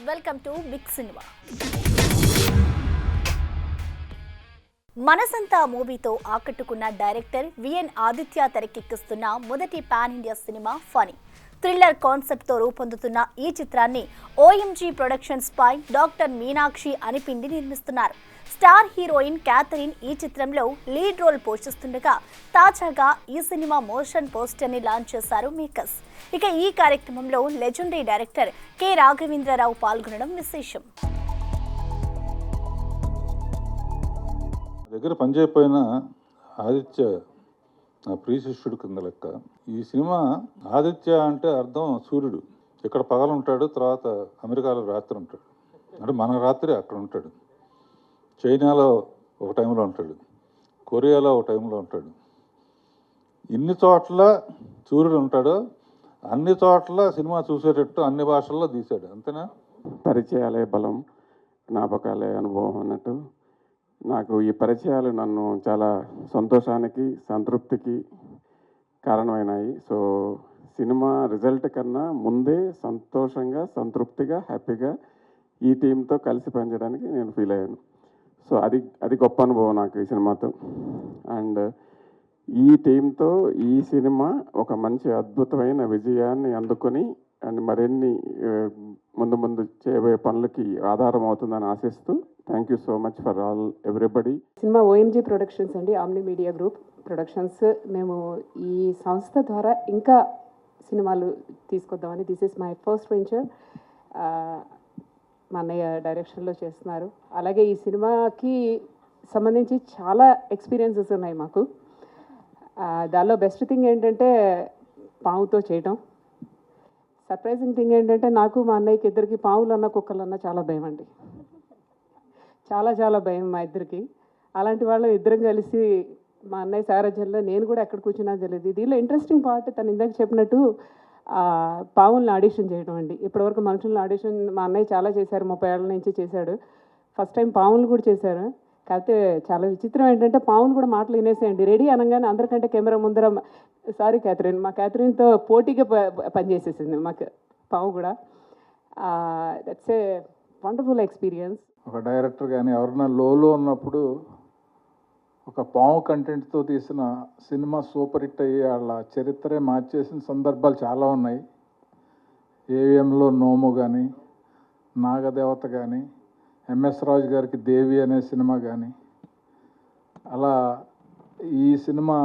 Welcome to big cinema. మనసంతా మూవీతో ఆకట్టుకున్న డైరెక్టర్ విఎన్ ఆదిత్య తెరకెక్కిస్తున్న మొదటి pan India cinema Phani. Thriller concept తో రూపొందుతున్న ఈ చిత్రాన్ని ఓఎంజీ ప్రొడక్షన్స్ పై డాక్టర్ మీనాక్షి అనిపిండి నిర్మిస్తున్నారు. స్టార్ హీరోయిన్ క్యాథరిన్ ఈ చిత్రంలో లీడ్ రోల్ పోషిస్తుండగా తాజాగా ఈ సినిమా మోషన్ పోస్టర్ ని లాంచ్ చేశారు మేకర్స్. ఇక ఈ కార్యక్రమంలో లెజెండరీ డైరెక్టర్ కె రాఘవేంద్రరావు పాల్గొనడం విశేషం. దగ్గర పనిచేయకపోయిన ఆదిత్య నా ప్రియ శిష్యుడు కింద లెక్క. ఈ సినిమా ఆదిత్య అంటే అర్థం సూర్యుడు. ఇక్కడ పగలు ఉంటాడు, తర్వాత అమెరికాలో రాత్రి ఉంటాడు. అంటే మన రాత్రి అక్కడ ఉంటాడు. చైనాలో ఒక టైంలో ఉంటాడు, కొరియాలో ఒక టైంలో ఉంటాడు. ఇన్ని చోట్ల సూర్యుడు ఉంటాడు, అన్ని చోట్ల సినిమా చూసేటట్టు అన్ని భాషల్లో తీశాడు. అంతేనా? పరిచయాలే బలం, జ్ఞాపకాలే అనుభవం అన్నట్టు నాకు ఈ పరిచయాలు నన్ను చాలా సంతోషానికి, సంతృప్తికి కారణమైనాయి. సో సినిమా రిజల్ట్ కన్నా ముందే సంతోషంగా, సంతృప్తిగా, హ్యాపీగా ఈ టీంతో కలిసి పనిచేయడానికి నేను ఫీల్ అయ్యాను. సో అది గొప్ప అనుభవం నాకు ఈ సినిమాతో. అండ్ ఈ టీంతో ఈ సినిమా ఒక మంచి అద్భుతమైన విజయాన్ని అందుకొని అండ్ మరిన్ని ముందు ముందు చేయబోయే పనులకి ఆధారం అవుతుందని ఆశిస్తూ thank you so much for all everybody. Cinema OMG productions అండి, ఆమ్ని మీడియా గ్రూప్ ప్రొడక్షన్స్. మేము ఈ సంస్థ ద్వారా ఇంకా సినిమాలు తీసుకొద్దామని, this is my first venture. మా అన్నయ్య డైరెక్షన్లో చేస్తున్నారు. అలాగే ఈ సినిమాకి సంబంధించి చాలా ఎక్స్పీరియన్సెస్ ఉన్నాయి మాకు. దానిలో బెస్ట్ థింగ్ ఏంటంటే పావుతో చేయటం. సర్ప్రైజింగ్ థింగ్ ఏంటంటే నాకు మా అన్నయ్యకి ఇద్దరికి పావులన్నా కుక్కలన్నా చాలా భయం అండి. చాలా చాలా భయం మా ఇద్దరికి. అలాంటి వాళ్ళు ఇద్దరం కలిసి మా అన్నయ్య సారథ్యంలో నేను కూడా ఎక్కడ కూర్చున్నా తెలియదు. దీనిలో ఇంట్రెస్టింగ్ పార్ట్ తను ఇందాక చెప్పినట్టు పావులను ఆడిషన్ చేయడం అండి. ఇప్పటివరకు మనుషులను ఆడిషన్ మా అన్నయ్య చాలా చేశారు, 30 ఏళ్ళ నుంచి చేశాడు. ఫస్ట్ టైం పావులు కూడా చేశారు. కాకపోతే చాలా విచిత్రం ఏంటంటే పావులు కూడా మాటలు వినేసేయండి. రెడీ అనగానే అందరికంటే కెమెరా ముందర సారీ క్యాథరిన్, మా క్యాథరిన్తో పోటీగా పనిచేసేసింది మాకు పావు కూడా. That's a wonderful experience. ఒక డైరెక్టర్ కానీ ఎవరైనా లోలో ఉన్నప్పుడు ఒక పాము కంటెంట్తో తీసిన సినిమా సూపర్ హిట్ అయ్యి వాళ్ళ చరిత్రే మార్చేసిన సందర్భాలు చాలా ఉన్నాయి. ఏవిఎంలో నోము కానీ, నాగదేవత కానీ, ఎంఎస్ రాజు గారికి దేవి అనే సినిమా కానీ, అలా ఈ సినిమా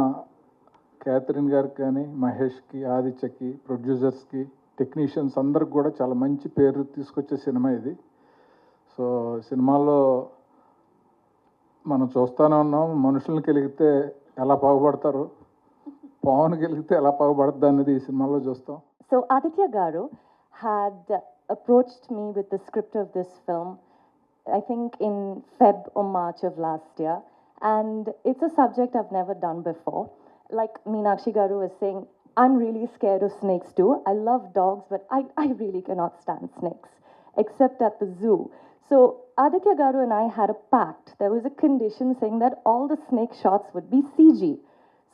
క్యాథరిన్ గారికి కానీ, మహేష్కి, ఆదిత్యకి, ప్రొడ్యూసర్స్కి, టెక్నీషియన్స్ అందరికి కూడా చాలా మంచి పేరు తీసుకొచ్చే సినిమా ఇది. సో సినిమాలో మనం చూస్తూనే ఉన్నాం, మనుషుల్ని గెలిగితే ఎలా బాగుపడతారు, పావును గెలిగితే ఎలా బాగుపడద్దు అనేది ఈ సినిమాలో చూస్తాం. So Aditya Garu had approached me with the script of this film, I think in Feb or March of last year, and it's a subject I've never done before. Like Meenakshi Garu was saying, I'm really scared of snakes too. I love dogs, but I really cannot stand snakes, except at the zoo. So Aditya Garu and I had a pact. There was a condition saying that all the snake shots would be CG.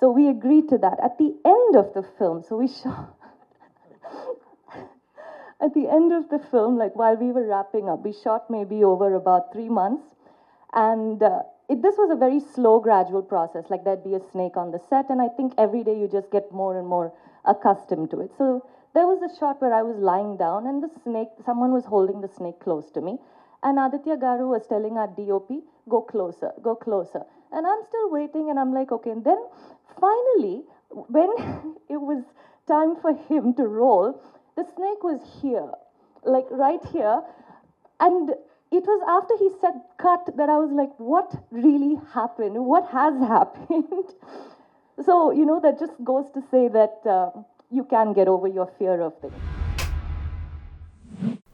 So we agreed to that. At the end of the film, so we shot at the end of the film, like while we were wrapping up, we shot maybe over about 3 months. And this was a very slow, gradual process. Like there'd be a snake on the set, and I think every day you just get more and more accustomed to it. So there was a shot where I was lying down, and the snake, someone was holding the snake close to me. And Aditya Garu was telling our DOP, go closer, go closer. And I'm still waiting, and I'm like, okay. And then finally, when it was time for him to roll, the snake was here, like right here. And it was after he said cut that I was like, what really happened? What has happened? So, you know, that just goes to say that you can get over your fear of things.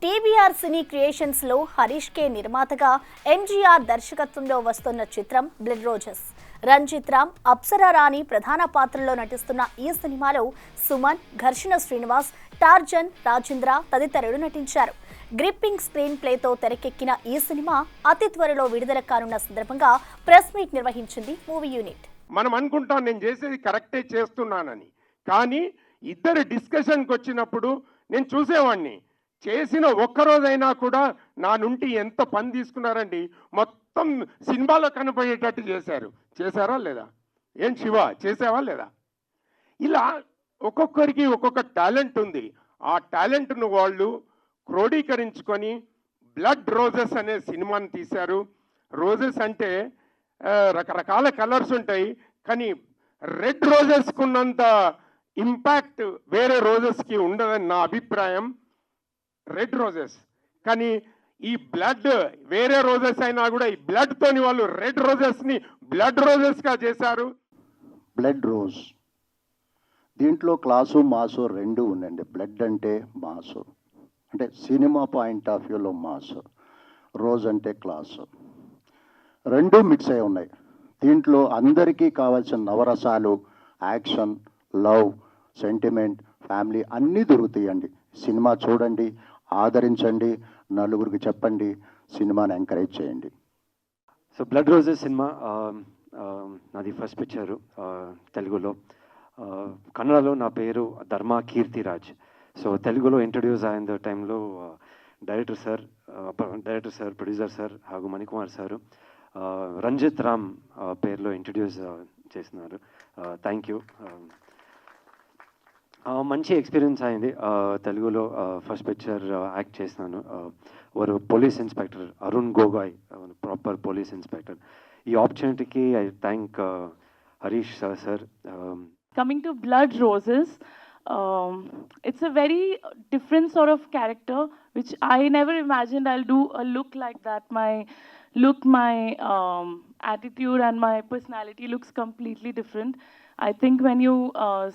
TBR cine creations లో హరీష్ కే నిర్మాతగా ఎంజీఆర్ దర్శకత్వంలో వస్తున్న చిత్రం blood roses. Ranjith Ram, Apsara రాణి ప్రధాన పాత్రల్లో నటిస్తున్న ఈ సినిమాలో సుమన్, ఘర్షణ శ్రీనివాస్, టార్జన్, రాజేంద్ర తదితరులు నటించారు. గ్రిప్పింగ్ స్క్రీన్ ప్లేతో తెరకెక్కిన ఈ సినిమా అతి త్వరలో విడుదల కానున్న సందర్భంగా ప్రెస్ మీట్ నిర్వహించింది మూవీ యూనిట్. మనం అనుకుంటాం నేను చేసేది కరెక్టే చేస్తున్నానని, కానీ ఇద్దరు డిస్కషన్కి వచ్చినప్పుడు నేను చూసేవాడిని చేసిన ఒక్కరోజైనా కూడా నా నుండి ఎంత పని తీసుకున్నారండి, మొత్తం సినిమాలో కనపడేటట్టు చేశారా లేదా? ఏం శివ చేసావా లేదా? ఇలా ఒక్కొక్కరికి ఒక్కొక్క టాలెంట్ ఉంది. ఆ టాలెంట్ను వాళ్ళు క్రోడీకరించుకొని బ్లడ్ రోజెస్ అనే సినిమాని తీశారు. రోజెస్ అంటే రకరకాల కలర్స్ ఉంటాయి, కానీ రెడ్ రోజెస్కి ఉన్నంత ఇంపాక్ట్ వేరే రోజెస్కి ఉండదని నా అభిప్రాయం. రెడ్ రోజెస్, కానీ ఈ బ్లడ్ వేరే రోజెస్ అయినా కూడా ఈ బ్లడ్ తోని వాళ్ళు రెడ్ రోజెస్ని బ్లడ్ రోజెస్గా చేశారు. బ్లడ్ రోజ్, దీంట్లో క్లాసు మాసు రెండు ఉండండి. బ్లడ్ అంటే మాసు, అంటే సినిమా పాయింట్ ఆఫ్ వ్యూలో మాసు, రోజ్ అంటే క్లాసు, రెండు మిక్స్ అయి ఉన్నాయి. దీంట్లో అందరికీ కావాల్సిన నవరసాలు, యాక్షన్, లవ్, సెంటిమెంట్, ఫ్యామిలీ అన్నీ దొరుకుతాయండి. సినిమా చూడండి, ఆదరించండి, నలుగురికి చెప్పండి, సినిమాని ఎంకరేజ్ చేయండి. సో బ్లడ్ రోజెస్ సినిమా నాది ఫస్ట్ పిక్చరు తెలుగులో. కన్నడలో నా పేరు ధర్మా కీర్తిరాజ్. సో తెలుగులో ఇంట్రడ్యూస్ అయిన టైంలో డైరెక్టర్ సార్, ప్రొడ్యూసర్ సార్ ಹಾಗೂ మణికుమార్ సారు రంజిత్ రామ్ పేరులో ఇంట్రడ్యూస్ చేసినారు. Thank you. మంచి ఎక్స్పీరియన్స్ అయింది. తెలుగులో ఫస్ట్ పిక్చర్ యాక్ట్ చేసినాను. వారు police inspector Arun Gogoi, proper police inspector. ఈ ఆపర్చునిటీకి I thank Harish sir. Coming to Blood Roses, it's a very different sort of character, which I never imagined I'll do a look like that. My attitude and my personality looks completely different. I think when you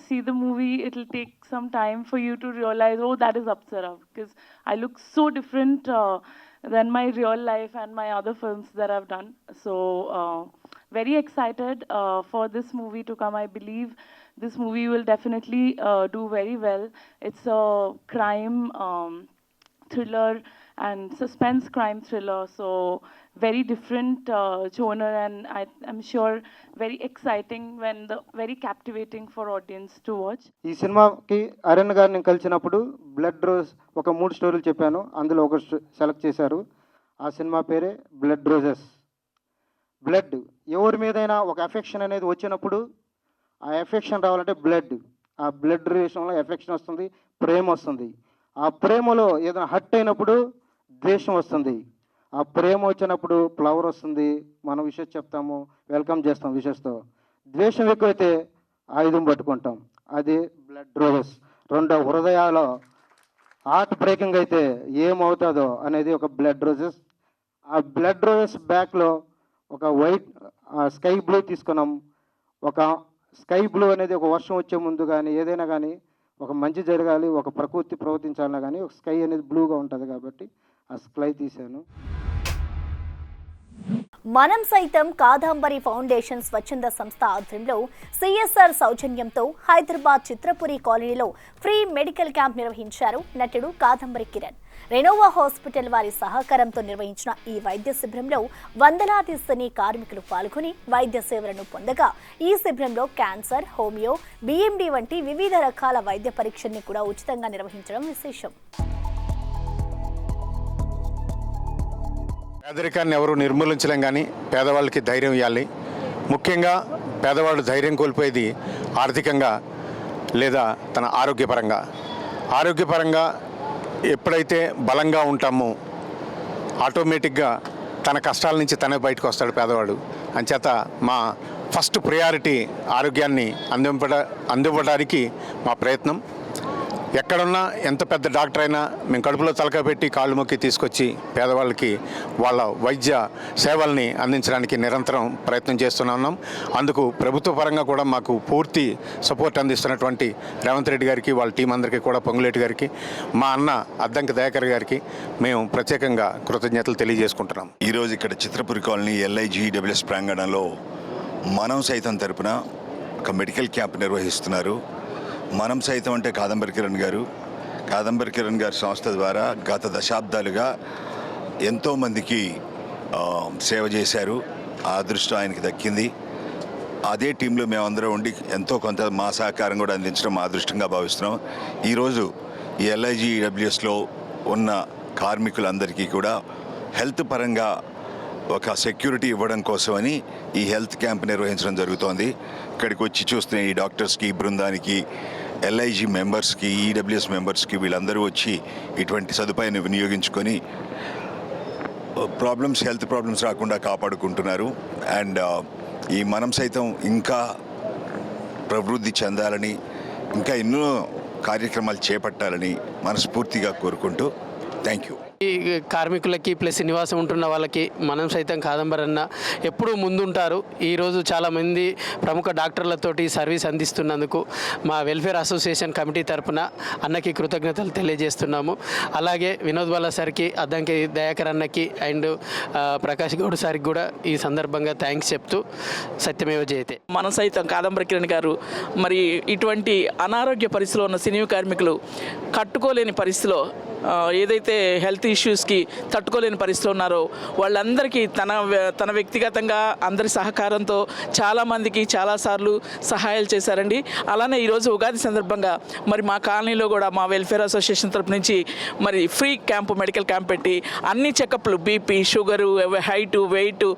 see the movie, it'll take some time for you to realize, oh, that is Apsara, because I look so different than my real life and my other films that I've done. So very excited for this movie to come. I believe this movie will definitely do very well. It's a crime thriller and suspense crime thriller, so very different genre, and I'm sure very exciting, very captivating for audience to watch. ఈ సినిమాకి అరణ్ గారిని కలిసినప్పుడు blood rose ఒక 3 స్టోరీలు చెప్పాను, అందులో ఒక select చేశారు. ఆ సినిమా పేరే బ్లడ్ రోజెస్. బ్లడ్, ఎవరి మీదైనా ఒక ఎఫెక్షన్ అనేది వచ్చినప్పుడు ఆ ఎఫెక్షన్ రావాలంటే బ్లడ్, ఆ బ్లడ్ రిలేషన్లో ఎఫెక్షన్ వస్తుంది, ప్రేమ వస్తుంది. ఆ ప్రేమలో ఏదైనా హట్ అయినప్పుడు ద్వేషం వస్తుంది. ఆ ప్రేమ వచ్చినప్పుడు ఫ్లవర్ వస్తుంది, మనం విషెస్ చెప్తాము, వెల్కమ్ చేస్తాం విషెస్తో. ద్వేషం ఎక్కువైతే ఆయుధం పట్టుకుంటాం, అది బ్లడ్ రోజెస్. రెండో హృదయాలు హార్ట్ బ్రేకింగ్ అయితే ఏమవుతుందో అనేది ఒక బ్లడ్ రోజెస్. ఆ బ్లడ్ రోజెస్ బ్యాక్లో ఒక వైట్ స్కై బ్లూ తీసుకున్నాం. ఒక స్కై బ్లూ అనేది ఒక వర్షం వచ్చే ముందు కానీ ఏదైనా కానీ ఒక మంచి జరగాలి, ఒక ప్రకృతి ప్రవర్తించాలన్నా కానీ ఒక స్కై అనేది బ్లూగా ఉంటుంది కాబట్టి ఆ స్కై తీశాను. మనం సైతం కాదంబరి ఫౌండేషన్ స్వచ్ఛంద సంస్థ ఆధ్వర్యంలో సిఎస్ఆర్ సౌజన్యంతో హైదరాబాద్ చిత్రపురి కాలనీలో ఫ్రీ మెడికల్ క్యాంప్ నిర్వహించారు నటుడు కాదంబరి కిరణ్. రెనోవా హాస్పిటల్ వారి సహకారంతో నిర్వహించిన ఈ వైద్య శిబిరంలో వందలాది సినీ కార్మికులు పాల్గొని వైద్య సేవలను పొందగా ఈ శిబిరంలో క్యాన్సర్, హోమియో, బిఎండి వంటి వివిధ రకాల వైద్య పరీక్షల్ని కూడా ఉచితంగా నిర్వహించడం విశేషం. పేదరికాన్ని ఎవరు నిర్మూలించలేం, కానీ పేదవాళ్ళకి ధైర్యం ఇవ్వాలి. ముఖ్యంగా పేదవాళ్ళు ధైర్యం కోల్పోయేది ఆర్థికంగా లేదా తన ఆరోగ్యపరంగా ఎప్పుడైతే బలంగా ఉంటామో ఆటోమేటిక్గా తన కష్టాల నుంచి తనే బయటకు వస్తాడు పేదవాడు. అంచేత మా ఫస్ట్ ప్రయారిటీ ఆరోగ్యాన్ని అందివ్వడానికి మా ప్రయత్నం. ఎక్కడున్నా ఎంత పెద్ద డాక్టర్ అయినా మేము కడుపులో తలక పెట్టి కాళ్ళు మొక్కి తీసుకొచ్చి పేదవాళ్ళకి వాళ్ళ వైద్య సేవల్ని అందించడానికి నిరంతరం ప్రయత్నం చేస్తున్నాం. అందుకు ప్రభుత్వ పరంగా కూడా మాకు పూర్తి సపోర్ట్ అందిస్తున్నటువంటి రేవంత్ రెడ్డి గారికి, వాళ్ళ టీం అందరికీ కూడా, పొంగులేటి గారికి, మా అన్న అద్దంకి దయాకర్ గారికి మేము ప్రత్యేకంగా కృతజ్ఞతలు తెలియజేసుకుంటున్నాం. ఈరోజు ఇక్కడ చిత్రపురి కాలనీ LIGWS ప్రాంగణంలో మనం సైతం తరపున ఒక మెడికల్ క్యాంప్ నిర్వహిస్తున్నారు. మనం సైతం అంటే కాదంబరి కిరణ్ గారి సంస్థ ద్వారా గత దశాబ్దాలుగా ఎంతోమందికి సేవ చేశారు. ఆ అదృష్టం ఆయనకి దక్కింది. అదే టీంలో మేమందరం ఉండి ఎంతో కొంత మా సహకారం కూడా అందించడం మా అదృష్టంగా భావిస్తున్నాం. ఈరోజు ఈ LIGWSలో ఉన్న కార్మికులందరికీ కూడా హెల్త్ పరంగా ఒక సెక్యూరిటీ ఇవ్వడం కోసమని ఈ హెల్త్ క్యాంప్ నిర్వహించడం జరుగుతోంది. ఇక్కడికి వచ్చి చూస్తున్న ఈ డాక్టర్స్కి, బృందానికి, ఎల్ఐజీ మెంబర్స్కి, ఈడబ్ల్యూఎస్ మెంబర్స్కి వీళ్ళందరూ వచ్చి ఇటువంటి సదుపాయాన్ని వినియోగించుకొని హెల్త్ ప్రాబ్లమ్స్ రాకుండా కాపాడుకుంటున్నారు. అండ్ ఈ మనం సైతం ఇంకా ప్రవృద్ధి చెందాలని, ఇంకా ఎన్నో కార్యక్రమాలు చేపట్టాలని మనస్ఫూర్తిగా కోరుకుంటూ థ్యాంక్ యూ. ఈ కార్మికులకి ప్లస్ నివాసం ఉంటున్న వాళ్ళకి మనం సైతం కాదంబరి అన్న ఎప్పుడూ ముందుంటారు. ఈరోజు చాలామంది ప్రముఖ డాక్టర్లతోటి సర్వీస్ అందిస్తున్నందుకు మా వెల్ఫేర్ అసోసియేషన్ కమిటీ తరఫున అన్నకి కృతజ్ఞతలు తెలియజేస్తున్నాము. అలాగే వినోద్ బాలా సార్కి, అద్దంకి దయాకర్ అన్నకి అండ్ ప్రకాష్ గౌడ్ సార్కి కూడా ఈ సందర్భంగా థ్యాంక్స్ చెప్తూ సత్యమేవ జయతే. మనం సైతం కాదంబరి కిరణ్ గారు మరి ఇటువంటి అనారోగ్య పరిస్థితిలో ఉన్న సినీ కార్మికులు కట్టుకోలేని పరిస్థితిలో ఏదైతే హెల్త్ ఇష్యూస్కి తట్టుకోలేని పరిస్థితిలో ఉన్నారో వాళ్ళందరికీ తన వ్యక్తిగతంగా అందరి సహకారంతో చాలామందికి చాలాసార్లు సహాయాలు చేశారండి. అలానే ఈరోజు ఉగాది సందర్భంగా మరి మా కాలనీలో కూడా మా వెల్ఫేర్ అసోసియేషన్ తరపు నుంచి మరి ఫ్రీ క్యాంపు, మెడికల్ క్యాంప్ పెట్టి అన్ని చెకప్లు, బీపీ, షుగరు, హైటు, వెయిట్,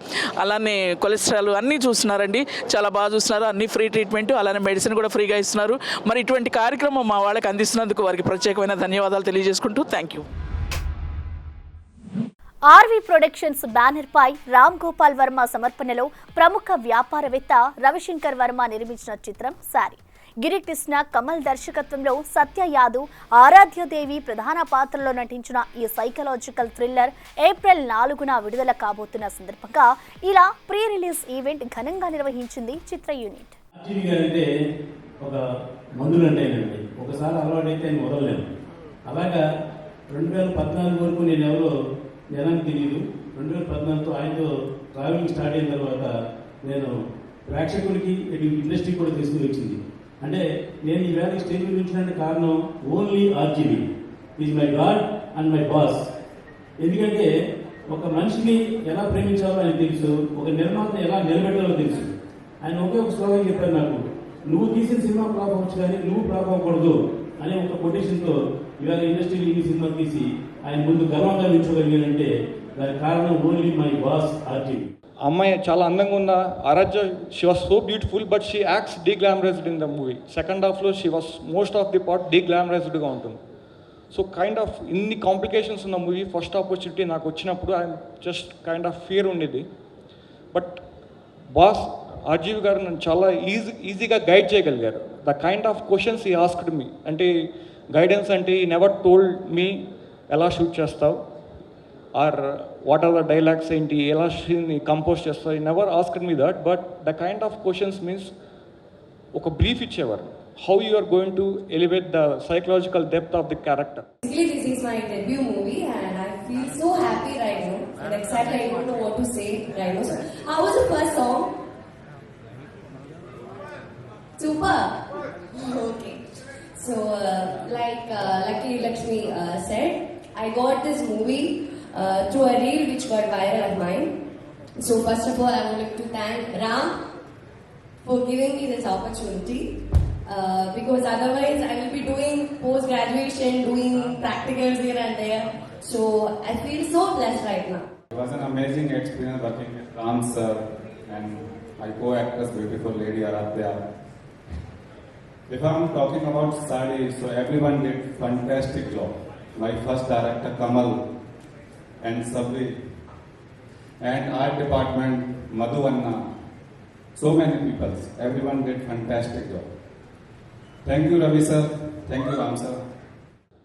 అలానే కొలెస్ట్రాల్ అన్నీ చూస్తున్నారండి. చాలా బాగా చూస్తున్నారు. అన్ని ఫ్రీ ట్రీట్మెంట్, అలానే మెడిసిన్ కూడా ఫ్రీగా ఇస్తున్నారు. మరి ఇటువంటి కార్యక్రమం మా వాళ్ళకి అందిస్తున్నందుకు వారికి ప్రత్యేకమైన ధన్యవాదాలు తెలియజేసుకుంటూ thank you. RV productions banner పై రామ్ గోపాల్ వర్మ సమర్పణలో ప్రముఖ వ్యాపారవేత్త రవిశంకర్ వర్మ నిర్మించిన చిత్రం శారీ. గిరికృష్ణ కమల్ దర్శకత్వంలో సత్య యాదవ్, ఆరాధ్యదేవి ప్రధాన పాత్రలో నటించిన ఈ సైకలాజికల్ థ్రిల్లర్ ఏప్రిల్ 4న విడుదల కాబోతున్న సందర్భంగా ఇలా ప్రీ రిలీజ్ ఈవెంట్ ఘనంగా నిర్వహించింది చిత్ర యూనిట్. అలాగా 2014 వరకు నేను ఎవరో జనానికి తెలియదు. 2014తో ఆయనతో ట్రావెలింగ్ స్టార్ట్ అయిన తర్వాత నేను ప్రేక్షకులకి ఇండస్ట్రీకి కూడా తీసుకుని వచ్చింది. అంటే నేను ఈ వేళ స్టేజ్ మీద ఉంచినట్టు కారణం only RGV is my God and my boss. ఎందుకంటే ఒక మనిషిని ఎలా ప్రేమించాలో ఆయన తెలుసు, ఒక నిర్మాత ఎలా నిలబెట్టాలో తెలుసు. ఆయన ఒకే ఒక స్లోగన్ చెప్పారు నాకు, నువ్వు తీసిన సినిమా ఫ్లాప్ అవ్వచ్చు కానీ నువ్వు ఫ్లాప్ అవ్వకూడదు అనే ఒక కొటేషన్తో ఇవాళ ఇండస్ట్రీలో ఈ సినిమా తీసి ఆయన ముందు గర్వంగా నిల్చోగలిగానంటే దానికి కారణం ఓన్లీ మై బాస్ ఆర్జీవి. అమ్మాయి చాలా అందంగా ఉన్న Aradhya, she was so beautiful but she acts deglamourised in the movie. Second హాఫ్లో she was most of the part డీగ్లామరైజ్డ్గా ఉంటుంది. సో కైండ్ ఆఫ్ ఇన్ని కాంప్లికేషన్స్ ఉన్న మూవీ ఫస్ట్ ఆపర్చునిటీ నాకు వచ్చినప్పుడు I just kind of fear ఉండేది. బట్ బాస్ ఆర్జీవి గారు నన్ను చాలా ఈజీగా గైడ్ చేయగలిగారు. The kind of questions he asked me, అంటే గైడెన్స్ అంటే ఈ నెవర్ టోల్డ్ మీ ఎలా షూట్ చేస్తావు or what are the dialogues ఏంటి, ఎలా కంపోజ్ చేస్తావు, he never asked me that. But the kind of questions means ఒక బ్రీఫ్ ఇచ్చేవారు, how you are going to elevate the psychological depth of the character. Basically, this is my debut movie and I feel so happy right now and excited. I don't know what to say right now. So, how was the first song? Super. Okay. So, like Lucky Lakshmi said, I got this movie through a reel which got viral of mine. So, first of all, I would like to thank Ram for giving me this opportunity. Because otherwise I will be doing post-graduation, doing practicals here and there. So I feel so blessed right now. It was an amazing experience working with Ram sir and my co-actress, beautiful lady Aradhya. If I'm talking about Sadi, so everyone did fantastic job. My first director Kamal and Sabri and art department Madhu Anna. So many people, everyone did fantastic job. Thank you Ravi sir, thank you Ram sir.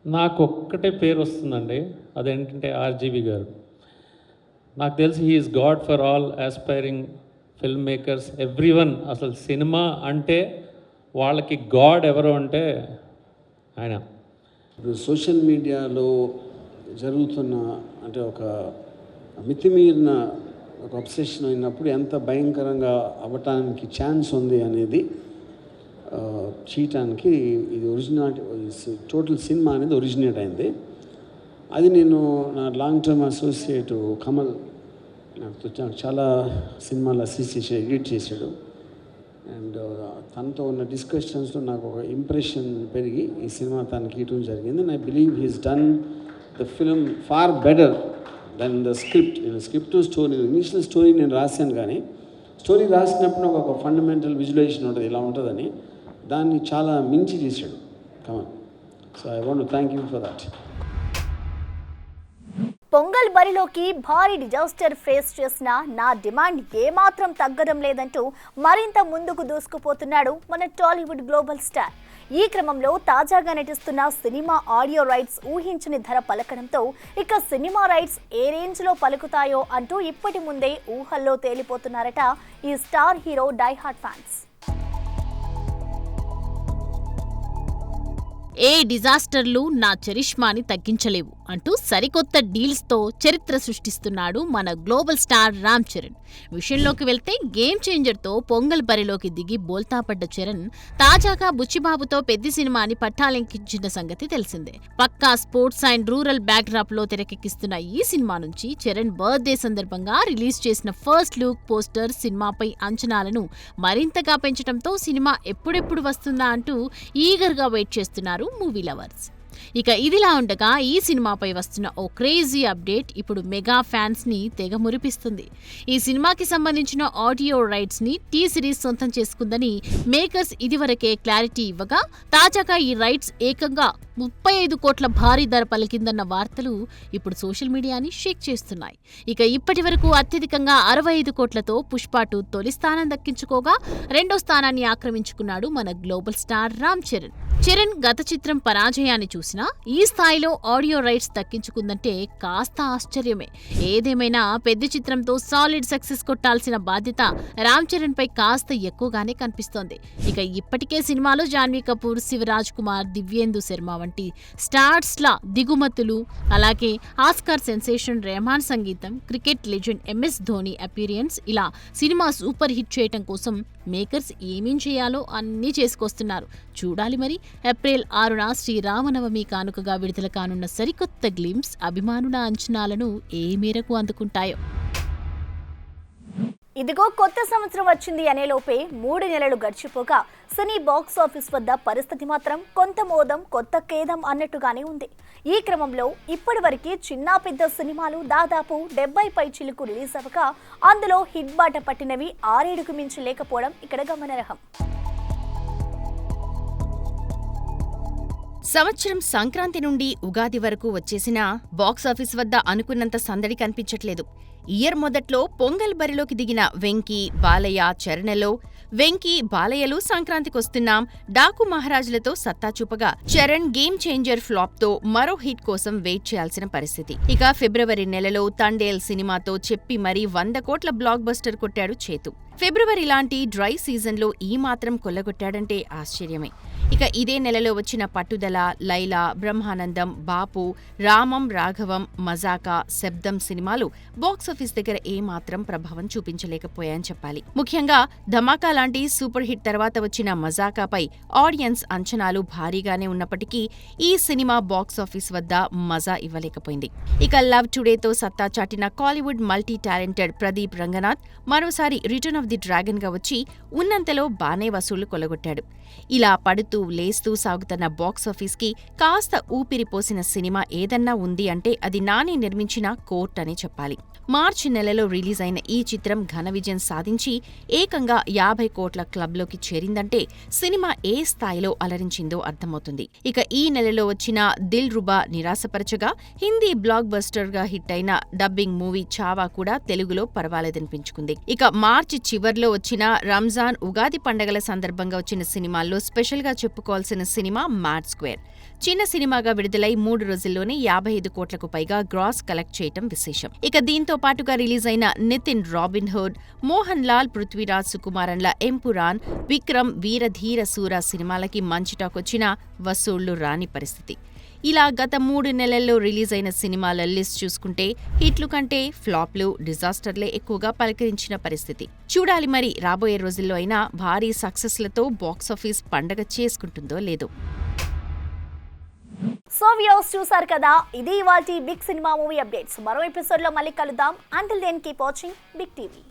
నాకు ఒక్కటే పేరు వస్తుందండి, అదేంటంటే ఆర్జీవి గారు. నాకు తెలిసి he's god for all aspiring film makers, everyone. అసలు cinema అంటే వాళ్ళకి గాడ్ ఎవరు అంటే ఆయన. సోషల్ మీడియాలో జరుగుతున్న అంటే ఒక మితిమీరిన ఒక అబ్సెషన్ అయినప్పుడు ఎంత భయంకరంగా అవ్వటానికి ఛాన్స్ ఉంది అనేది చేయటానికి ఇది టోటల్ సినిమా అనేది ఒరిజినేట్ అయింది. అది నేను నా లాంగ్ టర్మ్ అసోసియేట్ కమల్ నాకు చాలా సినిమాలు అసిస్ట్ చేసి ఎడిట్ చేశాడు. అండ్ తనతో ఉన్న డిస్కషన్స్లో నాకు ఒక ఇంప్రెషన్ పెరిగి ఈ సినిమా తనకి ఇవ్వడం జరిగింది. And I believe he's done the film far better than the script. నేను స్క్రిప్ట్ స్టోరీ ఇనిషియల్ స్టోరీ నేను రాశాను, కానీ స్టోరీ రాసినప్పుడు ఒక ఫండమెంటల్ విజువలైజేషన్ ఉంటుంది, ఇలా ఉంటుందని దాన్ని చాలా మించి చేశాడు Kamal. So I want to thank you for that. Pongal బరిలోకి భారీ డిజాస్టర్ ఫేస్ చేసిన నా డిమాండ్ ఏమాత్రం తగ్గడం లేదంటూ మరింత ముందుకు దూసుకుపోతున్నాడు మన టాలీవుడ్ గ్లోబల్ స్టార్. ఈ క్రమంలో తాజాగా నటిస్తున్న సినిమా ఆడియో రైట్స్ ఊహించని ధర పలకడంతో ఇక సినిమా రైట్స్ ఏ రేంజ్లో పలుకుతాయో అంటూ ఇప్పటి ముందే ఊహల్లో తేలిపోతున్నారట ఈ స్టార్ హీరో డైహార్డ్ ఫ్యాన్స్. ఏ డిజాస్టర్లు నా చరిష్మాని తగ్గించలేవు అంటూ సరికొత్త డీల్స్తో చరిత్ర సృష్టిస్తున్నాడు మన గ్లోబల్ స్టార్ రామ్ చరణ్. విషయంలోకి వెళ్తే గేమ్ చేంజర్తో పొంగల్ బరిలోకి దిగి బోల్తాపడ్డ చరణ్ తాజాగా బుచ్చిబాబుతో పెద్ద సినిమాని పట్టాలెక్కించిన సంగతి తెలిసిందే. పక్కా స్పోర్ట్స్ అండ్ రూరల్ బ్యాక్డ్రాప్ లో తెరకెక్కిస్తున్న ఈ సినిమా నుంచి చరణ్ బర్త్డే సందర్భంగా రిలీజ్ చేసిన ఫస్ట్ లుక్ పోస్టర్ సినిమాపై అంచనాలను మరింతగా పెంచడంతో సినిమా ఎప్పుడెప్పుడు వస్తుందా అంటూ ఈగర్గా వెయిట్ చేస్తున్నారు మూవీ లవర్స్. ఇక ఇదిలా ఉండగా ఈ సినిమాపై వస్తున్న ఓ క్రేజీ అప్డేట్ ఇప్పుడు మెగా ఫ్యాన్స్ ని తెగ మురిపిస్తుంది. ఈ సినిమాకి సంబంధించిన ఆడియో రైట్స్ ని టీ సిరీస్ సొంతం చేసుకుందని మేకర్స్ ఇదివరకే క్లారిటీ ఇవ్వగా తాజాగా ఈ రైట్స్ ఏకంగా 35 కోట్ల భారీ ధర పలికిందన్న వార్తలు ఇప్పుడు సోషల్ మీడియాని షేక్ చేస్తున్నాయి. ఇక ఇప్పటి వరకు అత్యధికంగా 65 కోట్లతో పుష్ప 2 తొలి స్థానం దక్కించుకోగా రెండో స్థానాన్ని ఆక్రమించుకున్నాడు మన గ్లోబల్ స్టార్ రామ్ చరణ్. చరణ్ గత చిత్రం పరాజయాన్ని చూసినా ఈ స్థాయిలో ఆడియో రైట్స్ దక్కించుకుందంటే కాస్త ఆశ్చర్యమే. ఏదేమైనా పెద్ద చిత్రంతో సాలిడ్ సక్సెస్ కొట్టాల్సిన బాధ్యత రామ్ చరణ్ పై కాస్త ఎక్కువగానే కనిపిస్తోంది. ఇక ఇప్పటికే సినిమాలో జాన్వీ కపూర్, శివరాజ్ కుమార్, దివ్యేందు శర్మ వంటి స్టార్స్ల దిగుమతులు, అలాగే ఆస్కార్ సెన్సేషన్ రెహమాన్ సంగీతం, cricket legend MS Dhoni appearance, ఇలా సినిమా సూపర్ హిట్ చేయటం కోసం మేకర్స్ ఏమేం చేయాలో అన్నీ చేసుకొస్తున్నారు. చూడాలి మరి ఏప్రిల్ 6న శ్రీరామనవమి కానుకగా విడుదల కానున్న సరికొత్త గ్లిమ్స్ అభిమానుల అంచనాలను ఏ మేరకు అందుకుంటాయో. ఇదిగో కొత్త సంవత్సరం వచ్చింది అనేలోపే 3 నెలలు గడిచిపోగా సినీ బాక్స్ ఆఫీస్ వద్ద పరిస్థితి మాత్రం కొంత మోదం కొత్త ఖేదం అన్నట్టుగానే ఉంది. ఈ క్రమంలో ఇప్పటివరకు చిన్న పెద్ద సినిమాలు దాదాపు 70 పైచిలకు రిలీజ్ అవ్వగా అందులో హిట్ బాట పట్టినవి 6-7కు మించి లేకపోవడం ఇక్కడ గమనార్హం. సంవత్సరం సంక్రాంతి నుండి ఉగాది వరకు వచ్చేసినా బాక్సాఫీస్ వద్ద అనుకున్నంత సందడి కనిపించట్లేదు. ఇయర్ మొదట్లో పొంగల్ బరిలోకి దిగిన వెంకీ, బాలయ్య, చరణలో వెంకీ, బాలయ్యలు సంక్రాంతికొస్తున్నాం, డాకు మహారాజులతో సత్తా చూపగా చరణ్ గేమ్ చేంజర్ ఫ్లాప్ తో మరో హిట్ కోసం వెయిట్ చేయాల్సిన పరిస్థితి. ఇక ఫిబ్రవరి నెలలో తండేల్ సినిమాతో చెప్పి మరీ 100 కోట్ల బ్లాక్ బస్టర్ కొట్టాడు చేతు. ఫిబ్రవరి లాంటి డ్రై సీజన్లో ఈ మాత్రం కొల్లగొట్టాడంటే ఆశ్చర్యమే. ఇక ఇదే నెలలో వచ్చిన పట్టుదల, లైలా, బ్రహ్మానందం, బాపు, రామం రాఘవం, మజాకా, శబ్దం సినిమాలు బాక్సాఫీస్ దగ్గర ఏమాత్రం ప్రభావం చూపించలేకపోయాయని చెప్పాలి. ముఖ్యంగా ధమాకా లాంటి సూపర్ హిట్ తర్వాత వచ్చిన మజాకాపై ఆడియన్స్ అంచనాలు భారీగానే ఉన్నప్పటికీ ఈ సినిమా బాక్సాఫీస్ వద్ద మజా ఇవ్వలేకపోయింది. ఇక లవ్ టుడేతో సత్తా చాటిన కాలీవుడ్ మల్టీ టాలెంటెడ్ ప్రదీప్ రంగనాథ్ మరోసారి రిటర్న్ ఆఫ్ ది డ్రాగన్ గా వచ్చి ఉన్నంతలో బానే వసూళ్లు కొల్లగొట్టాడు. ఇలా పడుతూ లేస్తూ సాగుతున్న బాక్సాఫీస్ కి కాస్త ఊపిరిపోసిన సినిమా ఏదన్నా ఉంది అంటే అది నాని నిర్మించిన కోర్ట్ అని చెప్పాలి. మార్చి నెలలో రిలీజ్ అయిన ఈ చిత్రం ఘన విజయం సాధించి ఏకంగా 50 కోట్ల క్లబ్లోకి చేరిందంటే సినిమా ఏ స్థాయిలో అలరించిందో అర్థమవుతుంది. ఇక ఈ నెలలో వచ్చిన దిల్ రుబా నిరాశపరచగా హిందీ బ్లాక్ బస్టర్ గా హిట్ అయిన డబ్బింగ్ మూవీ చావా కూడా తెలుగులో పర్వాలేదనిపించుకుంది. ఇక మార్చి చివర్లో వచ్చిన రంజాన్, ఉగాది పండగల సందర్భంగా వచ్చిన సినిమాల్లో స్పెషల్ గా చెప్పుకోవాల్సిన సినిమా మ్యాడ్ స్క్వేర్. చిన్న సినిమాగా విడుదలై 3 రోజుల్లోనే 55 కోట్లకు పైగా గ్రాస్ కలెక్ట్ చేయటం విశేషం. ఇక దీంతో పాటుగా రిలీజ్ అయిన నితిన్ రాబిన్ హుడ్, మోహన్ లాల్, పృథ్వీరాజ్ సుకుమారన్ల ఎంపురాన్, విక్రమ్, వీరధీర సూర సినిమాలకి మంచి టాక్ వచ్చినా వసూళ్లు రాని పరిస్థితి. ఇలా గత 3 నెలల్లో రిలీజ్ అయిన సినిమాల లిస్ట్ చూసుకుంటే హిట్లు కంటే ఫ్లాప్లు, డిజాస్టర్లే ఎక్కువగా పలకరించిన పరిస్థితి. చూడాలి మరి రాబోయే రోజుల్లో అయినా భారీ సక్సెస్లతో బాక్సాఫీస్ పండగ చేసుకుంటుందో లేదో. సో వ్యూవర్స్, చూసారు కదా, ఇది ఇవాల్టి బిగ్ సినిమా మూవీ అప్డేట్స్. మరో ఎపిసోడ్ లో మళ్ళీ కలుద్దాం. Until then keep watching big TV.